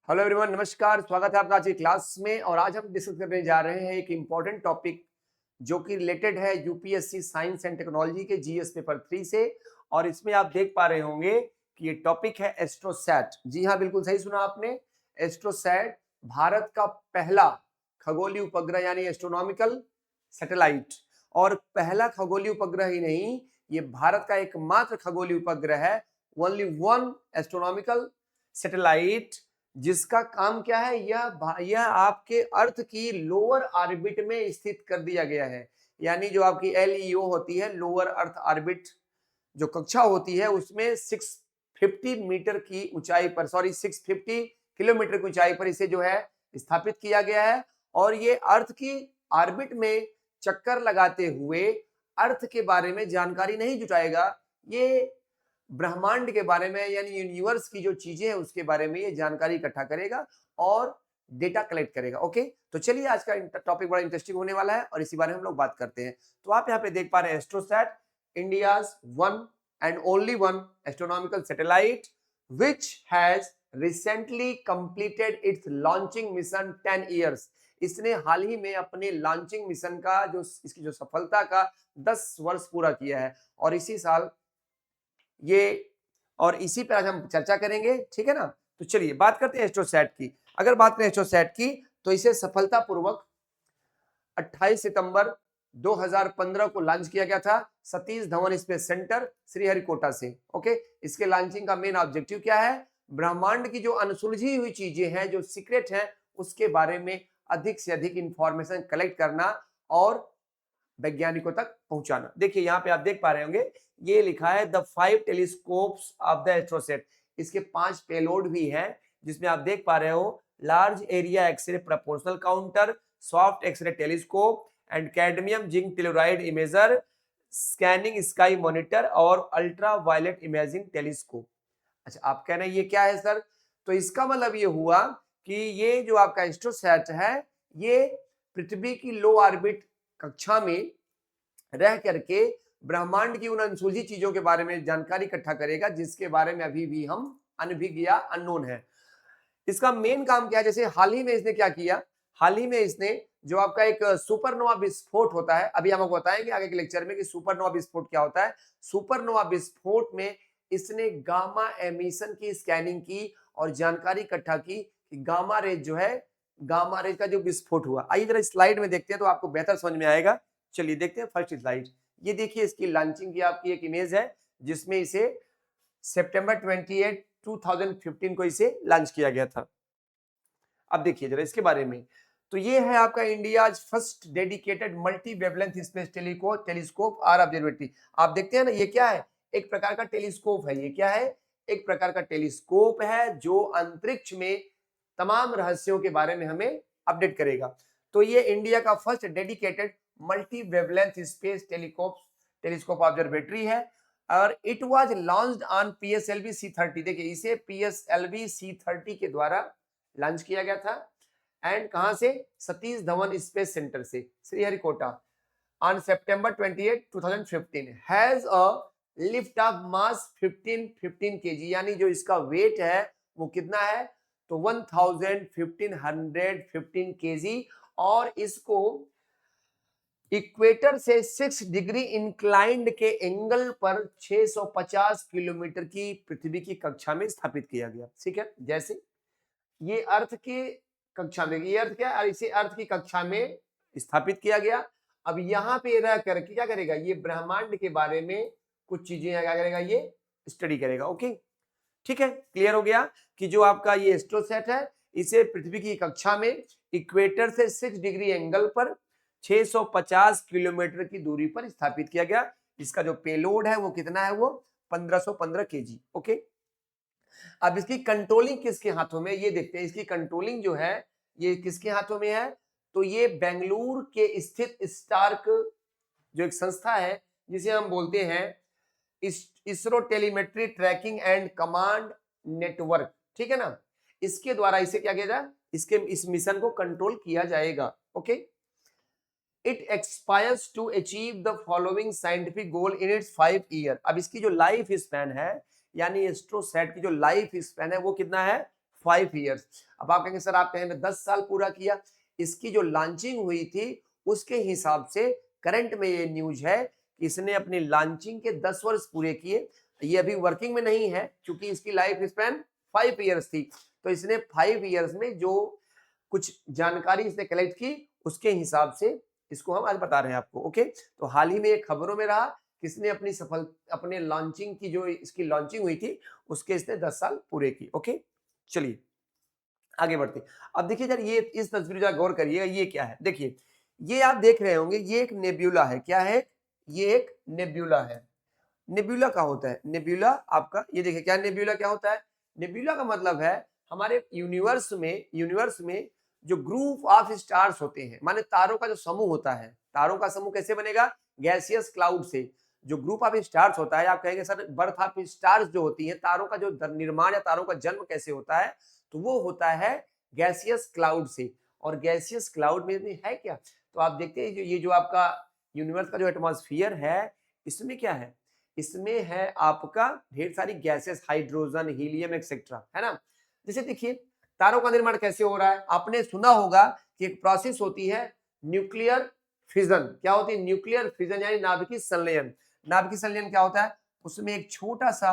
Hello everyone, नमस्कार। स्वागत है आपका आज की क्लास में। और आज हम डिस्कस करने जा रहे हैं एक इम्पॉर्टेंट टॉपिक जो कि रिलेटेड है यूपीएससी साइंस एंड टेक्नोलॉजी के जीएस पेपर 3 से। और इसमें आप देख पा रहे होंगे कि ये टॉपिक है एस्ट्रोसैट। जी हाँ, बिल्कुल सही सुना आपने। एस्ट्रोसैट भारत का पहला खगोलीय उपग्रह यानी एस्ट्रोनॉमिकल सैटेलाइट। और पहला खगोलीय उपग्रह ही नहीं, ये भारत का एकमात्र खगोलीय उपग्रह है, ओनली वन एस्ट्रोनॉमिकल सैटेलाइट, जिसका काम क्या है, यह आपके अर्थ की लोअर ऑर्बिट में स्थित कर दिया गया है। यानी जो आपकी LEO होती है, लोअर अर्थ ऑर्बिट जो कक्षा होती है, उसमें 650 मीटर की ऊंचाई पर, 650 किलोमीटर की ऊंचाई पर इसे जो है स्थापित किया गया है। और ये अर्थ की ऑर्बिट में चक्कर लगाते हुए अर्थ के बारे में जानकारी नहीं जुटाएगा, ये ब्रह्मांड के बारे में यानी यूनिवर्स की जो चीजें हैं उसके बारे में ये जानकारी इकट्ठा करेगा और डेटा कलेक्ट करेगा। ओके, तो चलिए आज का टॉपिक बड़ा इंटरेस्टिंग होने वाला है और इसी बारे में हम लोग बात करते हैं। तो आप यहाँ पे देख पा रहे हैं AstroSat, India's one and only one astronomical satellite which has recently completed it's launching mission 10 years. इसने हाल ही में अपने लॉन्चिंग मिशन का जो इसकी जो सफलता का 10 वर्ष पूरा किया है। और इसी साल ये और इसी पर आज हम चर्चा करेंगे, ठीक है ना। तो चलिए बात करते हैं एस्ट्रोसैट की। अगर बात करें एस्ट्रोसैट की तो इसे सफलतापूर्वक 28 सितंबर 2015 को लॉन्च किया गया था सतीश धवन स्पेस सेंटर श्रीहरिकोटा से। ओके, इसके लॉन्चिंग का मेन ऑब्जेक्टिव क्या है? ब्रह्मांड की जो अनसुलझी हुई चीजें हैं, जो सीक्रेट हैं, उसके बारे में अधिक से अधिक इंफॉर्मेशन कलेक्ट करना और वैज्ञानिकों तक पहुंचाना। देखिए यहाँ पे आप देख पा रहे होंगे, ये लिखा है the 5 telescopes of the AstroSat. इसके 5 पेलोड भी हैं, जिसमें आप देख पा रहे हो large area x-ray proportional counter, soft x-ray telescope and cadmium zinc telluride imager, scanning sky monitor और अल्ट्रा वायलेट इमेजिंग टेलीस्कोप। अच्छा, आप कह रहे हैं ये क्या है सर? तो इसका मतलब ये हुआ कि ये जो आपका एस्ट्रोसैट है, ये पृथ्वी की लो ऑर्बिट कक्षा में रह करके ब्रह्मांड की उन अनसुलझी चीजों के बारे में जानकारी इकट्ठा करेगा, जिसके बारे में अभी भी हम अनभिज्ञ या अननोन है। इसका मेन काम क्या है? जैसे हाल ही में इसने क्या किया, हाल ही में इसने जो आपका एक सुपरनोवा विस्फोट होता है, अभी हम आपको बताएंगे आगे के लेक्चर में कि सुपरनोवा विस्फोट क्या होता है। सुपरनोवा विस्फोट में इसने गामा एमिशन की स्कैनिंग की और जानकारी इकट्ठा की कि गामा रेज जो है, गामा रेज का जो विस्फोट हुआ। आइए जरा स्लाइड में देखते हैं तो आपको बेहतर समझ में आएगा। चलिए देखते हैं फर्स्ट स्लाइड। ये देखिए इसकी लॉन्चिंग की आपकी एक इमेज है, जिसमें इसे सितंबर 28 2015 को इसे लॉन्च किया गया था। अब देखिए जरा इसके बारे में। तो ये है आपका India first dedicated multi wavelength space telescope or observatory. आप देखते हैं ना, ये क्या है? एक प्रकार का टेलीस्कोप है। ये क्या है? एक प्रकार का टेलीस्कोप है जो अंतरिक्ष में तमाम रहस्यों के बारे में हमें अपडेट करेगा। तो ये इंडिया का first dedicated multi wavelength space telescope observatory है और it was launched on PSLV C30। देखिए इसे PSLV C30 के द्वारा लॉन्च किया गया था। एंड कहां से? सतीश धवन स्पेस सेंटर से Sriharikota on September 28 2015 has a lift of mass 15 kg। यानी जो इसका वेट है वो कितना है? तो 1515 kg। और इसको इक्वेटर से 6 डिग्री इंक्लाइंड के एंगल पर 650 किलोमीटर की पृथ्वी की कक्षा में स्थापित किया गया। ठीक है, जैसे ये अर्थ की कक्षा में, ये अर्थ क्या है, इसे अर्थ की कक्षा में स्थापित किया गया। अब यहाँ पे रह करके क्या करेगा? ये ब्रह्मांड के बारे में कुछ चीजें क्या करेगा? ये स्टडी करेगा। ओके, ठीक है, क्लियर हो गया कि जो आपका ये एस्ट्रोसैट है, इसे पृथ्वी की कक्षा में इक्वेटर से 6 डिग्री एंगल पर 650 किलोमीटर की दूरी पर स्थापित किया गया। इसका जो पेलोड है वो कितना है? वो 1515 kg। ओके, अब इसकी कंट्रोलिंग किसके हाथों में, ये देखते हैं। इसकी कंट्रोलिंग जो है ये किसके हाथों में है? तो ये बेंगलुरु के स्थित स्टार्क जो एक संस्था है, जिसे हम बोलते हैं ISRO telemetry tracking and command network, ठीक है ना। इसके द्वारा इसे क्या किया जाए? इस मिशन को कंट्रोल किया जाएगा। Okay, it expires to achieve the following scientific goal in its 5 year. अब इसकी जो लाइफ स्पैन है, यानी एस्ट्रोसैट की जो लाइफ स्पैन है वो कितना है? 5 ईयर्स। अब आप कहेंगे सर आप कहेंगे 10 साल पूरा किया, इसकी जो लॉन्चिंग हुई थी उसके हिसाब से करंट में ये न्यूज है कि इसने अपनी लॉन्चिंग के 10 वर्ष पूरे किए। ये अभी वर्किंग में नहीं है क्योंकि इसकी लाइफ स्पैन 5 ईयर्स थी, तो इसने 5 ईयर्स में जो कुछ जानकारी इसने कलेक्ट की उसके हिसाब से इसको हम आज बता रहे हैं आपको। ओके, तो हाल ही में एक खबरों में रहा किसने अपने लॉन्चिंग की, जो इसकी लॉन्चिंग हुई थी उसके इसने 10 साल पूरे की। ओके, चलिए आगे बढ़ते। अब देखिए यार, ये इस तस्वीर जरा गौर करिएगा, ये क्या है? देखिए, ये आप देख रहे होंगे, ये एक नेब्यूला है। क्या है? ये एक नेब्यूला है। नेब्यूला क्या होता है? नेब्यूला आपका, ये देखिए क्या नेब्यूला क्या होता है? नेब्यूला का मतलब है हमारे यूनिवर्स में जो ग्रुप ऑफ स्टार्स होते हैं, माने तारों का जो समूह होता है। तारों का समूह कैसे बनेगा? गैसियस क्लाउड से। जो ग्रुप ऑफ स्टार्स होता है, आप कहेंगे सर बर्थ ऑफ स्टार्स जो होती है, तारों का जो निर्माण या तारों का जन्म कैसे होता है, तो वो होता है गैसियस क्लाउड से। और गैसियस क्लाउड में है क्या? तो आप देखते हैं ये जो आपका यूनिवर्स का जो एटमॉस्फेयर है, इसमें क्या है? इसमें है आपका ढेर सारी गैसेस, हाइड्रोजन, हीलियम एक्सेट्रा, है ना। जैसे देखिए तारों का निर्माण कैसे हो रहा है, आपने सुना होगा कि एक प्रोसेस होती है न्यूक्लियर फिजन। क्या होती है? न्यूक्लियर फिजन यानी नाभिकीय संलयन। नाभिकीय संलयन क्या होता है? उसमें एक छोटा सा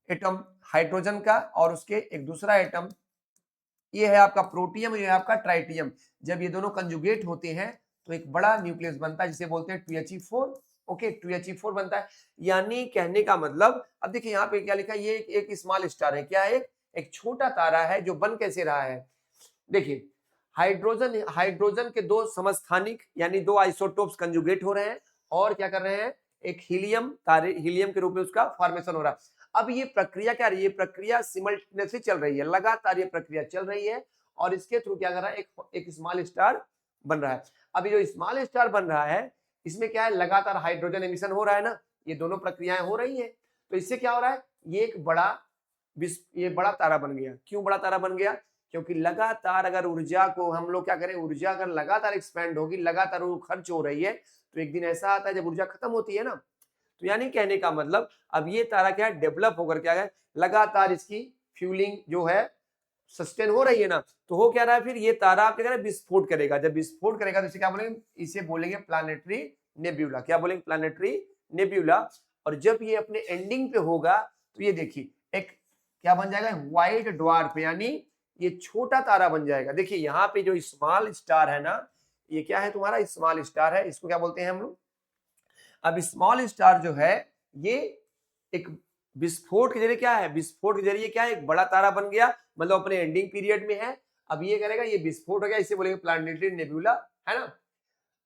एटम हाइड्रोजन का और उसके एक दूसरा एटम, ये है आपका प्रोटियम, ये है आपका ट्राइटियम। जब ये दोनों कंजुगेट होते हैं तो एक बड़ा न्यूक्लियस बनता है जिसे बोलते हैं 2He4। ओके, 2He4 बनता है। यानी कहने का मतलब, अब देखिए यहाँ पे क्या लिखा है, ये एक स्मॉल स्टार है। क्या है? एक छोटा तारा है जो बन कैसे रहा है? देखिए, हाइड्रोजन के दो समस्थानिक यानी दो आइसोटोप्स कंजुगेट हो रहे हैं और क्या कर रहे हैं? एक हीलियम के रूप में उसका फॉर्मेशन हो रहा है। अब ये प्रक्रिया क्या रही है? प्रक्रिया सिमल्टेनियसली चल रही है, लगातार ये प्रक्रिया चल रही है और इसके थ्रू क्या कर रहा है? एक स्मॉल स्टार बन रहा है। अब ये जो स्मॉल स्टार बन रहा है, इसमें क्या है? लगातार हाइड्रोजन एमिशन हो रहा है ना, ये दोनों प्रक्रियाएं हो रही है। तो इससे क्या हो रहा है? ये बड़ा तारा बन गया। क्यों बड़ा तारा बन गया? क्योंकि लगातार अगर ऊर्जा को हम लोग क्या करें, ऊर्जा अगर लगातार एक्सपेंड होगी, लगातार वो खर्च हो रही है, तो एक दिन ऐसा आता है जब ऊर्जा खत्म होती है ना। तो यानी कहने का मतलब, अब ये तारा क्या है? डेवलप होकर क्या है? लगातार इसकी फ्यूलिंग जो है सस्टेन हो रही है ना, तो हो क्या रहा है? फिर ये तारा क्या करेगा? विस्फोट करेगा। जब विस्फोट करेगा तो इसे क्या बोलेंगे? इसे बोलेंगे प्लानेटरी नेब्यूला। क्या बोलेंगे? Planetary nebula. और जब ये अपने एंडिंग पे होगा तो ये देखिए एक क्या बन जाएगा? व्हाइट ड्वार्फ, यानी ये छोटा तारा बन जाएगा। देखिए यहाँ पे जो स्मॉल स्टार है ना, ये क्या है? तुम्हारा स्मॉल स्टार है। इसको क्या बोलते हैं हम लोग? अब स्मॉल स्टार जो है ये एक विस्फोट के जरिए क्या है? विस्फोट के जरिए क्या है? एक बड़ा तारा बन गया, मतलब अपने एंडिंग पीरियड में है। अब ये करेगा, ये विस्फोट हो गया, इसे बोलेंगे प्लानेटरी नेबुला, है ना।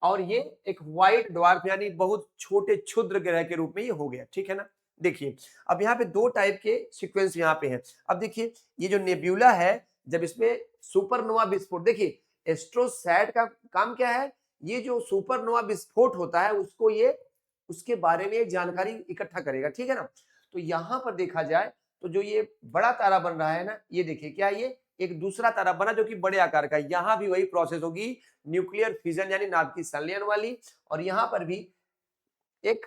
और ये एक व्हाइट ड्वार्फ यानी बहुत छोटे क्षुद्र ग्रह के रूप में ये हो गया, ठीक है ना। देखिए अब यहाँ पे दो टाइप के सीक्वेंस यहाँ पे हैं। अब देखिए ये जो नेब्यूला है, जब इसमें सुपरनोवा विस्फोट, देखिए एस्ट्रोसैट का काम क्या है? ये जो सुपरनोवा विस्फोट होता है उसको ये उसके बारे में जानकारी इकट्ठा करेगा, ठीक है ना। तो यहाँ पर देखा जाए तो जो ये बड़ा तारा बन रहा है ना, ये देखिए क्या ये एक दूसरा तारा बना जो कि बड़े आकार का है। यहाँ भी वही प्रोसेस होगी, न्यूक्लियर फिजन यानी नाभिकीय संलयन वाली। और यहाँ पर भी एक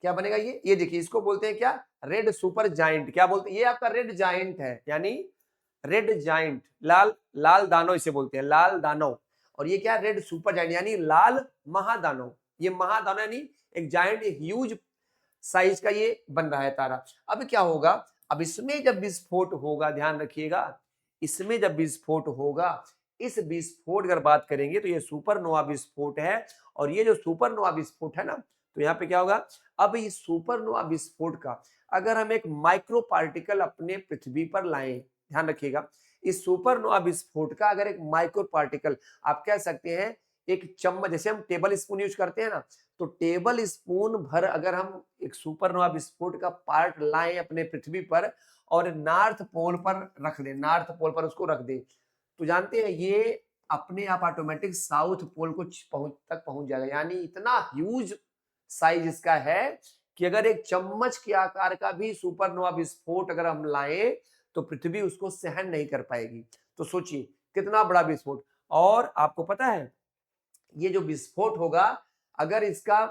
क्या बनेगा? ये देखिए इसको बोलते हैं क्या? Red super giant. क्या बोलते हैं? ये आपका रेड जाइंट है, यानी रेड जाइंट, लाल दानव इसे बोलते हैं, लाल दानव। और ये क्या? रेड सुपर जाइंट यानी लाल महादानव। ये महादानव यानी एक जाइंट, ह्यूज साइज का ये बन रहा है तारा। अब क्या होगा? अब इसमें जब विस्फोट होगा, ध्यान रखिएगा, इसमें जब विस्फोट होगा, इस विस्फोट अगर बात करेंगे तो ये सुपरनोवा विस्फोट है। और ये जो सुपरनोवा विस्फोट है ना, तो यहाँ पे क्या होगा? अब इस सुपरनोवा विस्फोट का अगर हम एक माइक्रो पार्टिकल अपने पृथ्वी पर लाएं, ध्यान रखिएगा, इस सुपरनोवा विस्फोट का अगर एक माइक्रो पार्टिकल, आप कह सकते हैं एक चम्मच, जैसे हम टेबल स्पून यूज करते हैं ना, तो टेबल स्पून भर अगर हम एक सुपरनोवा विस्फोट का पार्ट लाएं अपने पृथ्वी पर और नॉर्थ पोल पर रख दें, नॉर्थ पोल पर उसको रख दें, तो जानते हैं ये अपने आप ऑटोमेटिक साउथ पोल को पहुंच जाएगा। यानी इतना ह्यूज साइज इसका है कि अगर एक चम्मच के आकार का भी सुपरनोवा विस्फोट अगर हम लाएं तो पृथ्वी उसको सहन नहीं कर पाएगी। तो सोचिए कितना बड़ा विस्फोट। और आपको पता है ये जो विस्फोट होगा, अगर इसका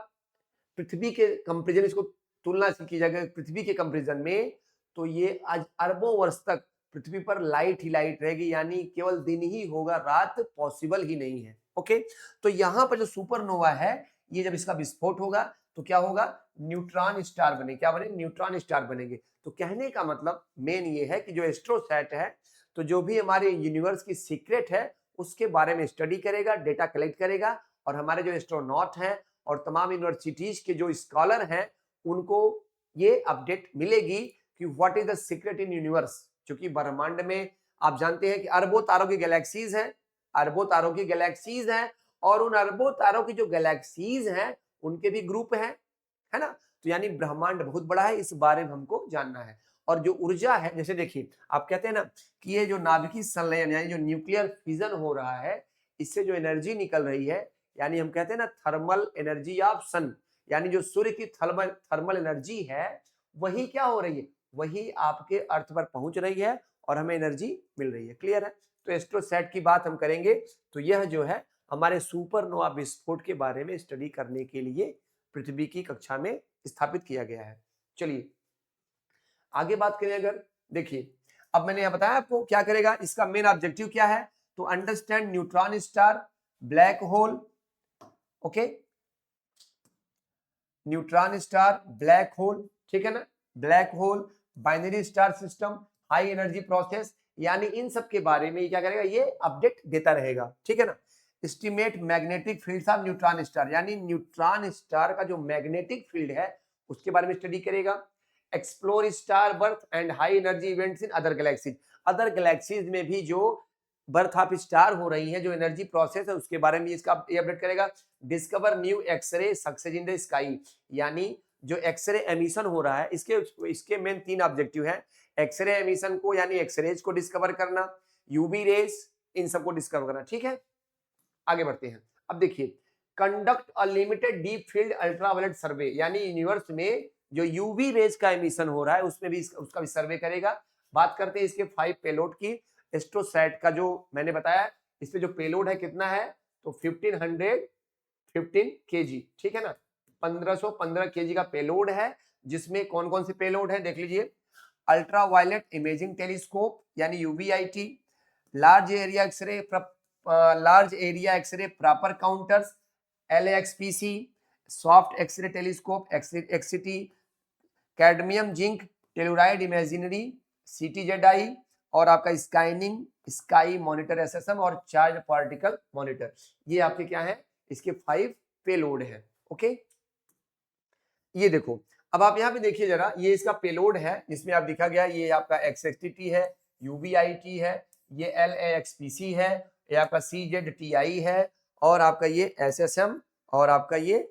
पृथ्वी के कंपेरिजन, इसको तुलना की जाएगी पृथ्वी के कंपेरिजन में, तो ये आज अरबों वर्ष तक पृथ्वी पर लाइट ही लाइट रहेगी, यानी केवल दिन ही होगा, रात पॉसिबल ही नहीं है। ओके, तो यहाँ पर जो सुपरनोवा है, ये जब इसका विस्फोट होगा तो क्या होगा, न्यूट्रॉन स्टार बने, क्या बने, न्यूट्रॉन स्टार बनेंगे। तो कहने का मतलब मेन ये है कि जो एस्ट्रोसैट है, तो जो भी हमारे यूनिवर्स की सीक्रेट है उसके बारे में स्टडी करेगा, डेटा कलेक्ट करेगा, और हमारे जो एस्ट्रोनॉट हैं और तमाम यूनिवर्सिटीज के जो स्कॉलर हैं उनको ये अपडेट मिलेगी कि what is the secret in universe. क्योंकि ब्रह्मांड में आप जानते हैं कि अरबों तारों की गैलेक्सीज हैं, अरबों तारों की गैलेक्सीज हैं, और उन अरबों तारों की जो गैलेक्सीज हैं उनके भी ग्रुप हैं, है ना। तो यानी ब्रह्मांड बहुत बड़ा है, इस बारे में हमको जानना है। और जो ऊर्जा है, जैसे देखिए आप कहते हैं ना कि ये जो नाभिकीय संलयन यानी जो न्यूक्लियर फिजन हो रहा है, इससे जो एनर्जी निकल रही है, यानी हम कहते हैं ना थर्मल एनर्जी ऑफ सन, यानी जो सूर्य की थर्मल एनर्जी है वही क्या हो रही है, वही आपके अर्थ पर पहुंच रही है और हमें एनर्जी मिल रही है। क्लियर है। तो एस्ट्रोसैट की बात हम करेंगे तो यह जो है हमारे सुपरनोवा विस्फोट के बारे में स्टडी करने के लिए पृथ्वी की कक्षा में स्थापित किया गया है। चलिए आगे बात करें अगर, देखिए अब मैंने यहां बताया आपको क्या करेगा, इसका मेन ऑब्जेक्टिव क्या है, तो understand neutron star, black hole, okay, neutron star, black hole, ठीक है ना, black hole, binary star system, high energy process, यानी इन सब के बारे में क्या करेगा, ये अपडेट देता रहेगा, ठीक है ना। Estimate magnetic fields of neutron star, यानी न्यूट्रॉन स्टार का जो मैग्नेटिक फील्ड है उसके बारे में स्टडी करेगा। Explore star birth and high energy events in other galaxies, other galaxies में भी जो बर्थ ऑफ स्टार हो रही है, जो एनर्जी प्रोसेस है उसके बारे में इसका अपडेट करेगा। Discover new X-ray sources in the sky, यानी जो एक्सरे एमिशन हो रहा है इसके मेन 3 ऑब्जेक्टिव है। एक्सरे एमिशन को यानी एक्सरेज को डिस्कवर करना, यूवी रेज, इन सबको डिस्कवर करना, ठीक है। आगे बढ़ते हैं। अब देखिए conduct a limited deep field ultraviolet survey, यानी यूनिवर्स में जो यूवी रेज का एमिशन हो रहा है उसमें भी उसका भी सर्वे करेगा। बात करते हैं इसके 5 पेलोड की। एस्ट्रोसैट का जो मैंने बताया इस पे जो पेलोड है कितना है, तो 1515 केजी, ठीक है ना, 1515 केजी का पेलोड है, जिसमें कौन कौन से पेलोड है देख लीजिए। अल्ट्रावायलेट इमेजिंग टेलीस्कोप यानी UVIT, large area x-ray proper counters LAXPC, soft x-ray telescope SXT, cadmium zinc telluride imaginary CTZI, और आपका स्काइनिंग स्काई मॉनिटर SSM, और चार्ज पार्टिकल मॉनिटर। ये आपके क्या है, इसके 5 पेलोड है। ओके, ये देखो अब आप यहाँ पे देखिए जरा, ये इसका पेलोड है जिसमें आप दिखा गया, ये आपका XXTT है, UVIT है, ये LAXPC है, ये आपका CZTI है, और आपका ये SSM, और आपका ये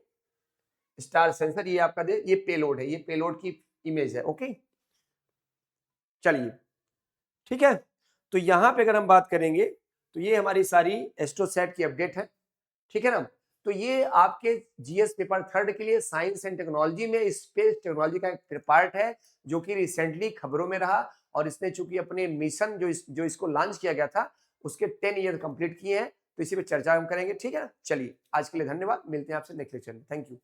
स्टार सेंसर, ये आपका ये पेलोड है, ये पेलोड की इमेज है। ओके चलिए ठीक है। तो यहाँ पे अगर हम बात करेंगे तो ये हमारी सारी एस्ट्रोसैट की अपडेट है, ठीक है ना। तो ये आपके जीएस पेपर 3 के लिए साइंस एंड टेक्नोलॉजी में स्पेस टेक्नोलॉजी का एक पार्ट है जो कि रिसेंटली खबरों में रहा, और इसने चूंकि अपने मिशन जो इसको लॉन्च किया गया था उसके 10 ईयर कंप्लीट किए हैं, तो इसी पे चर्चा हम करेंगे, ठीक है ना। चलिए आज के लिए धन्यवाद, मिलते हैं आपसे नेक्स्ट लेक्चर में, थैंक यू।